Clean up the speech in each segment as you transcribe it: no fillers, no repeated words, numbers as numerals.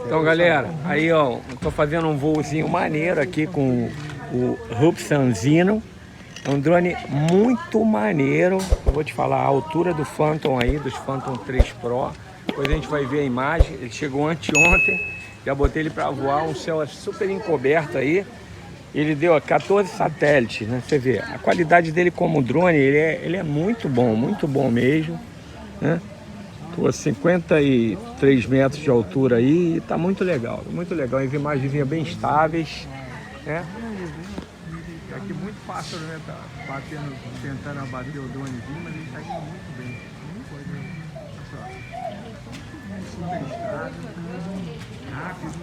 Então, galera, aí ó, eu tô fazendo um voozinho maneiro aqui com o Hubsanzino. É um drone muito maneiro. Eu vou te falar a altura do Phantom aí, dos Phantom 3 Pro. Depois a gente vai ver a imagem. Ele chegou anteontem, já botei ele para voar, um céu super encoberto aí. Ele deu 14 satélites, né? Você vê, a qualidade dele como drone, ele é muito bom mesmo, né? Tô a 53 metros de altura aí e tá muito legal, as imagenzinhas bem estáveis, né? Aqui muito fácil, né? Tá batendo, tentando abater o dronezinho, mas ele tá indo muito bem. Super estável, rápido.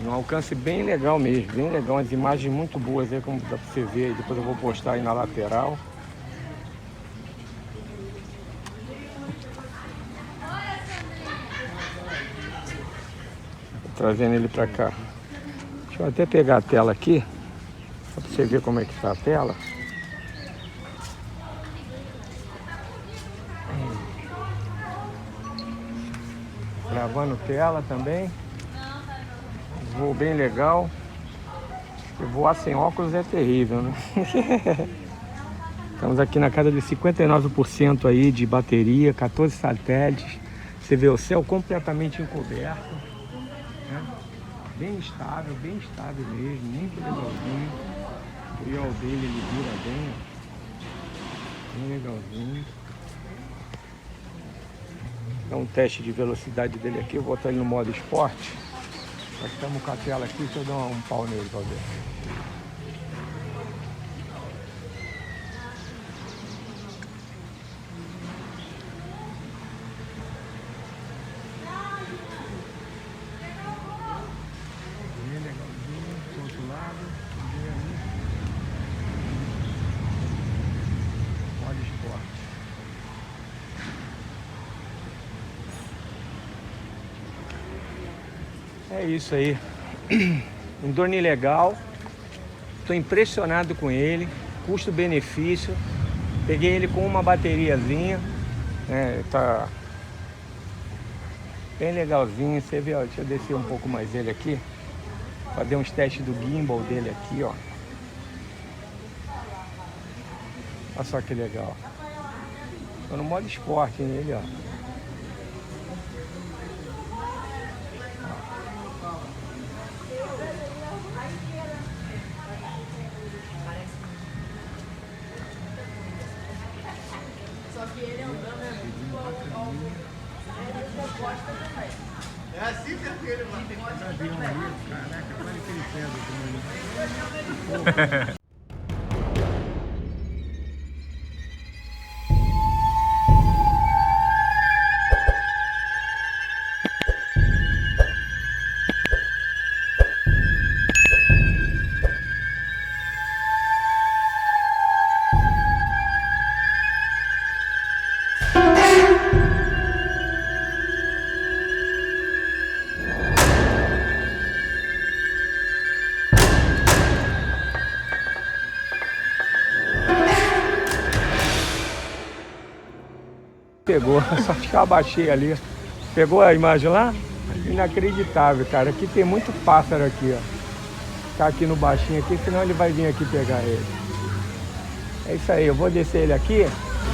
Um alcance bem legal mesmo, bem legal, as imagens muito boas aí, como dá pra você ver, depois eu vou postar aí na lateral. Trazendo ele pra cá. Deixa eu até pegar a tela aqui, pra você ver como é que tá a tela. Gravando tela também. Voo bem legal. E voar sem óculos é terrível, né? Estamos aqui na casa de 59% aí de bateria, 14 satélites. Você vê o céu completamente encoberto, né? Bem estável mesmo, muito legalzinho. O IOL dele ele vira bem legalzinho. Dá um teste de velocidade dele aqui, eu vou botar ele no modo esporte. Nós estamos com a tela aqui, deixa eu dar um pau nele pra ver. Bem legalzinho, do outro lado, modo esporte. É isso aí, um drone legal, estou impressionado com ele, custo-benefício, peguei ele com uma bateriazinha, né, tá bem legalzinho, você vê, ó, deixa eu descer um pouco mais ele aqui, fazer uns testes do gimbal dele aqui, ó, olha só que legal, estou no modo esporte nele, ó. É assim que ele vai. Caraca, olha que ele pega. Pegou, só que eu abaixei ali. Pegou a imagem lá? Inacreditável, cara. Aqui tem muito pássaro aqui, ó. Tá aqui no baixinho aqui, senão ele vai vir aqui pegar ele. É isso aí, eu vou descer ele aqui,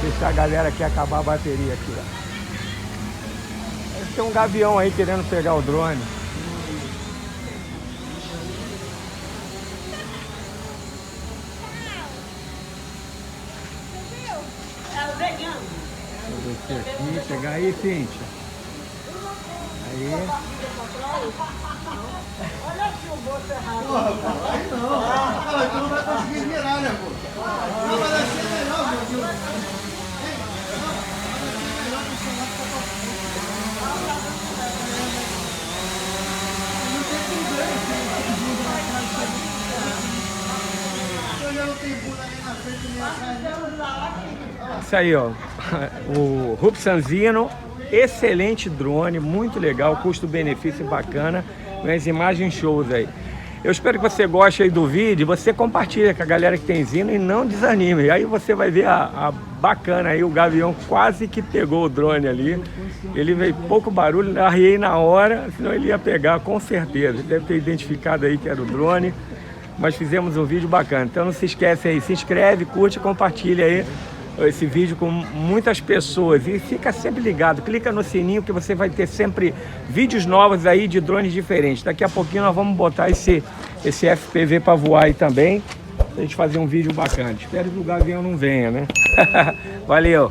deixar a galera aqui acabar a bateria aqui, ó. Tem um gavião aí querendo pegar o drone. Vou descer aqui, pegar aí, Cíntia. Aí. Olha aqui o bolso errado. Porra, pô, aí não. Cara, tu não vai conseguir virar, né, pô? Não, vai ser melhor, meu Deus. Não tem problema. Eu já não tenho bunda nem na frente nem atrás. Isso aí, ó. O Hubsanzino. Excelente drone, muito legal, custo-benefício bacana, umas imagens shows aí. Eu espero que você goste aí do vídeo, você compartilha com a galera que tem Zino e não desanime. Aí você vai ver a bacana aí, o Gavião quase que pegou o drone ali. Ele veio pouco barulho, arriei na hora, senão ele ia pegar com certeza. Ele deve ter identificado aí que era o drone, mas fizemos um vídeo bacana. Então não se esquece aí, se inscreve, curte, compartilha aí esse vídeo com muitas pessoas e fica sempre ligado, clica no sininho que você vai ter sempre vídeos novos aí de drones diferentes. Daqui a pouquinho nós vamos botar esse FPV para voar aí também, pra gente fazer um vídeo bacana. Espero que o Gavião não venha, né? Valeu!